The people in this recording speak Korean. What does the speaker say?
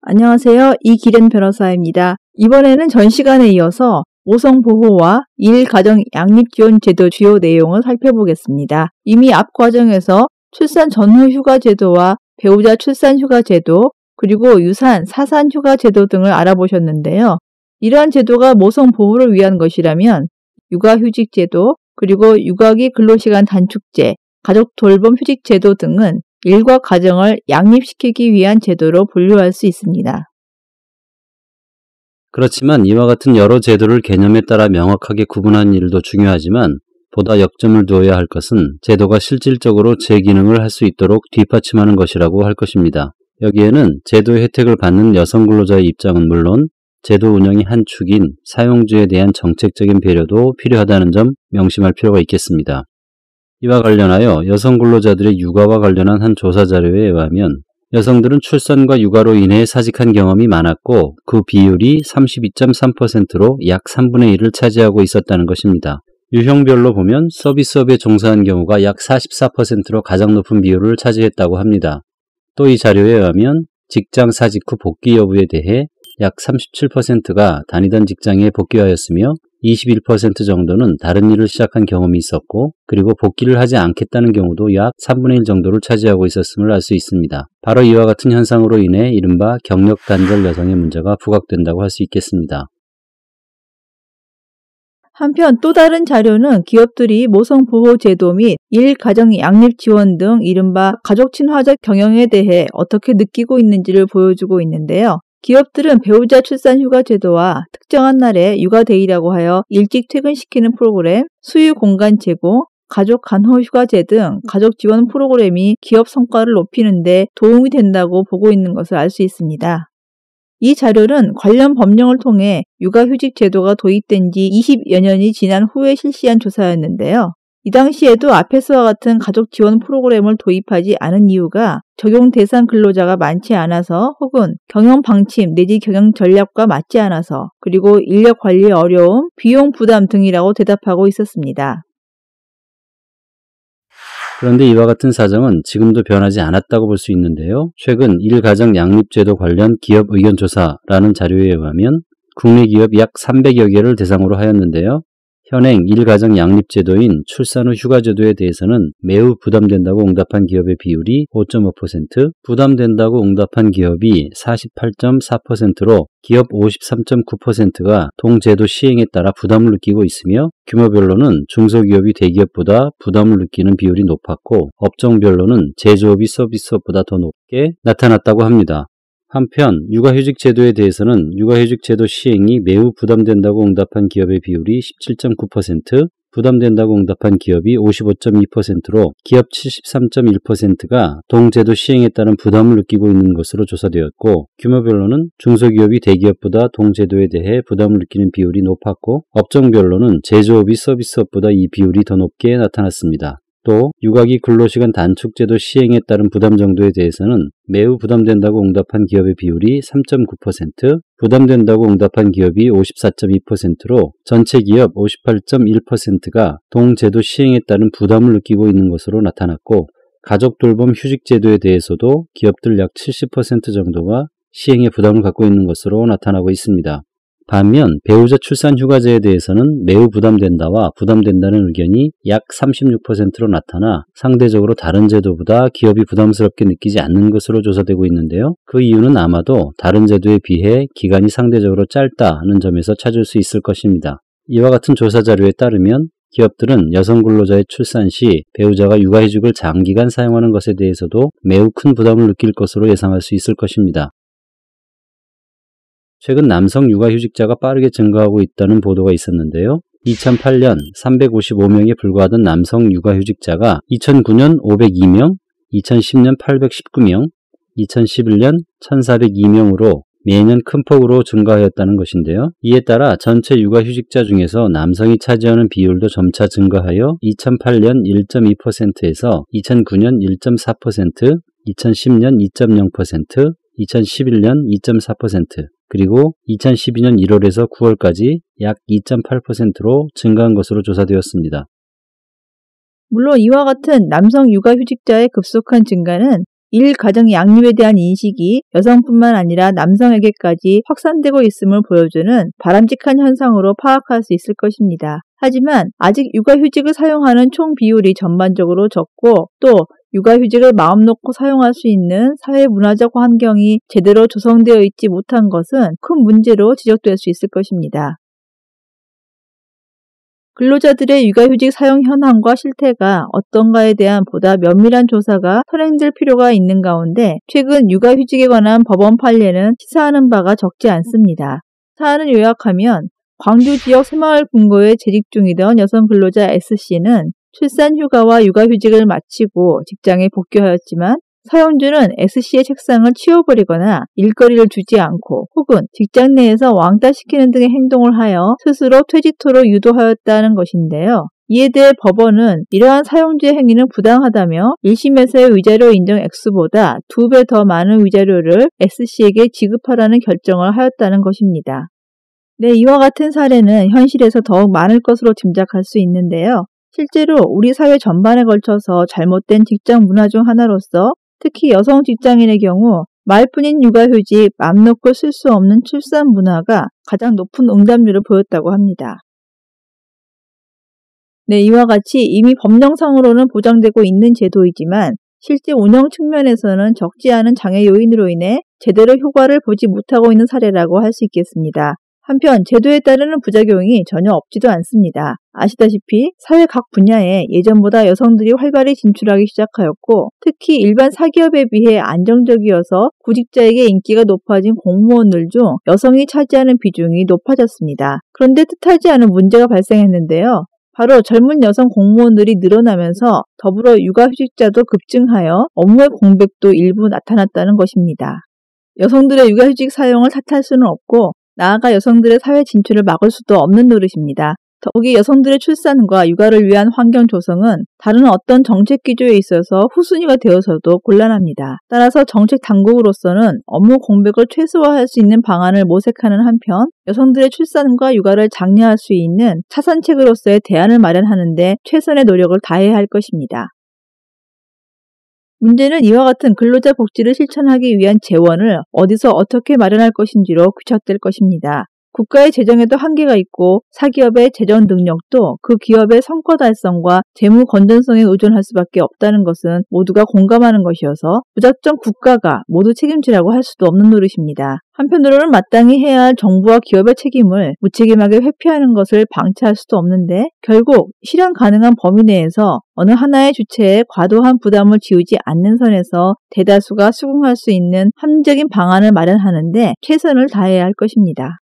안녕하세요. 이기련 변호사입니다. 이번에는 전 시간에 이어서 모성보호와 일가정 양립지원제도 주요 내용을 살펴보겠습니다. 이미 앞 과정에서 출산 전후 휴가제도와 배우자 출산휴가제도, 그리고 유산, 사산휴가제도 등을 알아보셨는데요. 이러한 제도가 모성보호를 위한 것이라면 육아휴직제도, 그리고 육아기 근로시간 단축제, 가족돌봄 휴직제도 등은 일과 가정을 양립시키기 위한 제도로 분류할 수 있습니다. 그렇지만 이와 같은 여러 제도를 개념에 따라 명확하게 구분하는 일도 중요하지만 보다 역점을 두어야 할 것은 제도가 실질적으로 제 기능을 할 수 있도록 뒷받침하는 것이라고 할 것입니다. 여기에는 제도의 혜택을 받는 여성 근로자의 입장은 물론 제도 운영의 한 축인 사용주에 대한 정책적인 배려도 필요하다는 점 명심할 필요가 있겠습니다. 이와 관련하여 여성 근로자들의 육아와 관련한 한 조사 자료에 의하면 여성들은 출산과 육아로 인해 사직한 경험이 많았고 그 비율이 32.3%로 약 3분의 1을 차지하고 있었다는 것입니다. 유형별로 보면 서비스업에 종사한 경우가 약 44%로 가장 높은 비율을 차지했다고 합니다. 또 이 자료에 의하면 직장 사직 후 복귀 여부에 대해 약 37%가 다니던 직장에 복귀하였으며 21% 정도는 다른 일을 시작한 경험이 있었고 그리고 복귀를 하지 않겠다는 경우도 약 3분의 1 정도를 차지하고 있었음을 알 수 있습니다. 바로 이와 같은 현상으로 인해 이른바 경력 단절 여성의 문제가 부각된다고 할 수 있겠습니다. 한편 또 다른 자료는 기업들이 모성보호제도 및 일가정 양립지원 등 이른바 가족친화적 경영에 대해 어떻게 느끼고 있는지를 보여주고 있는데요. 기업들은 배우자 출산휴가제도와 특정한 날에 육아데이라고 하여 일찍 퇴근시키는 프로그램, 수유공간 제공, 가족 간호휴가제 등 가족 지원 프로그램이 기업 성과를 높이는 데 도움이 된다고 보고 있는 것을 알 수 있습니다. 이 자료는 관련 법령을 통해 육아휴직 제도가 도입된 지 20여 년이 지난 후에 실시한 조사였는데요. 이 당시에도 앞에서와 같은 가족 지원 프로그램을 도입하지 않은 이유가 적용 대상 근로자가 많지 않아서 혹은 경영 방침 내지 경영 전략과 맞지 않아서 그리고 인력 관리의 어려움, 비용 부담 등이라고 대답하고 있었습니다. 그런데 이와 같은 사정은 지금도 변하지 않았다고 볼 수 있는데요. 최근 일가정 양립제도 관련 기업 의견조사라는 자료에 의하면 국내 기업 약 300여 개를 대상으로 하였는데요. 현행 일가정 양립제도인 출산 후 휴가제도에 대해서는 매우 부담된다고 응답한 기업의 비율이 5.5%, 부담된다고 응답한 기업이 48.4%로 기업 53.9%가 동제도 시행에 따라 부담을 느끼고 있으며 규모별로는 중소기업이 대기업보다 부담을 느끼는 비율이 높았고 업종별로는 제조업이 서비스업보다 더 높게 나타났다고 합니다. 한편 육아휴직 제도에 대해서는 육아휴직 제도 시행이 매우 부담된다고 응답한 기업의 비율이 17.9%, 부담된다고 응답한 기업이 55.2%로 기업 73.1%가 동제도 시행에 따른 부담을 느끼고 있는 것으로 조사되었고 규모별로는 중소기업이 대기업보다 동제도에 대해 부담을 느끼는 비율이 높았고 업종별로는 제조업이 서비스업보다 이 비율이 더 높게 나타났습니다. 또 육아기 근로시간 단축제도 시행에 따른 부담 정도에 대해서는 매우 부담된다고 응답한 기업의 비율이 3.9%, 부담된다고 응답한 기업이 54.2%로 전체 기업 58.1%가 동제도 시행에 따른 부담을 느끼고 있는 것으로 나타났고 가족돌봄 휴직제도에 대해서도 기업들 약 70% 정도가 시행에 부담을 갖고 있는 것으로 나타나고 있습니다. 반면 배우자 출산휴가제에 대해서는 매우 부담된다와 부담된다는 의견이 약 36%로 나타나 상대적으로 다른 제도보다 기업이 부담스럽게 느끼지 않는 것으로 조사되고 있는데요. 그 이유는 아마도 다른 제도에 비해 기간이 상대적으로 짧다는 점에서 찾을 수 있을 것입니다. 이와 같은 조사 자료에 따르면 기업들은 여성 근로자의 출산 시 배우자가 육아휴직을 장기간 사용하는 것에 대해서도 매우 큰 부담을 느낄 것으로 예상할 수 있을 것입니다. 최근 남성 육아휴직자가 빠르게 증가하고 있다는 보도가 있었는데요. 2008년 355명에 불과하던 남성 육아휴직자가 2009년 502명, 2010년 819명, 2011년 1402명으로 매년 큰 폭으로 증가하였다는 것인데요. 이에 따라 전체 육아휴직자 중에서 남성이 차지하는 비율도 점차 증가하여 2008년 1.2%에서 2009년 1.4%, 2010년 2.0%, 2011년 2.4%, 그리고 2012년 1월에서 9월까지 약 2.8%로 증가한 것으로 조사되었습니다. 물론 이와 같은 남성 육아휴직자의 급속한 증가는 일가정 양립에 대한 인식이 여성뿐만 아니라 남성에게까지 확산되고 있음을 보여주는 바람직한 현상으로 파악할 수 있을 것입니다. 하지만 아직 육아휴직을 사용하는 총 비율이 전반적으로 적고 또 육아휴직을 마음 놓고 사용할 수 있는 사회문화적 환경이 제대로 조성되어 있지 못한 것은 큰 문제로 지적될 수 있을 것입니다. 근로자들의 육아휴직 사용 현황과 실태가 어떤가에 대한 보다 면밀한 조사가 선행될 필요가 있는 가운데 최근 육아휴직에 관한 법원 판례는 시사하는 바가 적지 않습니다. 사안을 요약하면 광주 지역 새마을 금고에 재직 중이던 여성 근로자 S씨는 출산 휴가와 육아휴직을 마치고 직장에 복귀하였지만 사용주는 S씨의 책상을 치워버리거나 일거리를 주지 않고 혹은 직장 내에서 왕따시키는 등의 행동을 하여 스스로 퇴직토록 유도하였다는 것인데요. 이에 대해 법원은 이러한 사용주의 행위는 부당하다며 1심에서의 위자료 인정 액수보다 2배 더 많은 위자료를 S씨에게 지급하라는 결정을 하였다는 것입니다. 네, 이와 같은 사례는 현실에서 더욱 많을 것으로 짐작할 수 있는데요. 실제로 우리 사회 전반에 걸쳐서 잘못된 직장 문화 중 하나로서 특히 여성 직장인의 경우 말뿐인 육아휴직, 맘 놓고 쓸 수 없는 출산 문화가 가장 높은 응답률을 보였다고 합니다. 네, 이와 같이 이미 법령상으로는 보장되고 있는 제도이지만 실제 운영 측면에서는 적지 않은 장애 요인으로 인해 제대로 효과를 보지 못하고 있는 사례라고 할 수 있겠습니다. 한편 제도에 따르는 부작용이 전혀 없지도 않습니다. 아시다시피 사회 각 분야에 예전보다 여성들이 활발히 진출하기 시작하였고 특히 일반 사기업에 비해 안정적이어서 구직자에게 인기가 높아진 공무원들 중 여성이 차지하는 비중이 높아졌습니다. 그런데 뜻하지 않은 문제가 발생했는데요. 바로 젊은 여성 공무원들이 늘어나면서 더불어 육아휴직자도 급증하여 업무의 공백도 일부 나타났다는 것입니다. 여성들의 육아휴직 사용을 탓할 수는 없고 나아가 여성들의 사회 진출을 막을 수도 없는 노릇입니다. 더욱이 여성들의 출산과 육아를 위한 환경 조성은 다른 어떤 정책 기조에 있어서 후순위가 되어서도 곤란합니다. 따라서 정책 당국으로서는 업무 공백을 최소화할 수 있는 방안을 모색하는 한편 여성들의 출산과 육아를 장려할 수 있는 차선책으로서의 대안을 마련하는 데 최선의 노력을 다해야 할 것입니다. 문제는 이와 같은 근로자 복지를 실천하기 위한 재원을 어디서 어떻게 마련할 것인지로 귀착될 것입니다. 국가의 재정에도 한계가 있고 사기업의 재정 능력도 그 기업의 성과 달성과 재무 건전성에 의존할 수밖에 없다는 것은 모두가 공감하는 것이어서 무작정 국가가 모두 책임지라고 할 수도 없는 노릇입니다. 한편으로는 마땅히 해야 할 정부와 기업의 책임을 무책임하게 회피하는 것을 방치할 수도 없는데 결국 실현 가능한 범위 내에서 어느 하나의 주체에 과도한 부담을 지우지 않는 선에서 대다수가 수긍할 수 있는 합리적인 방안을 마련하는 데 최선을 다해야 할 것입니다.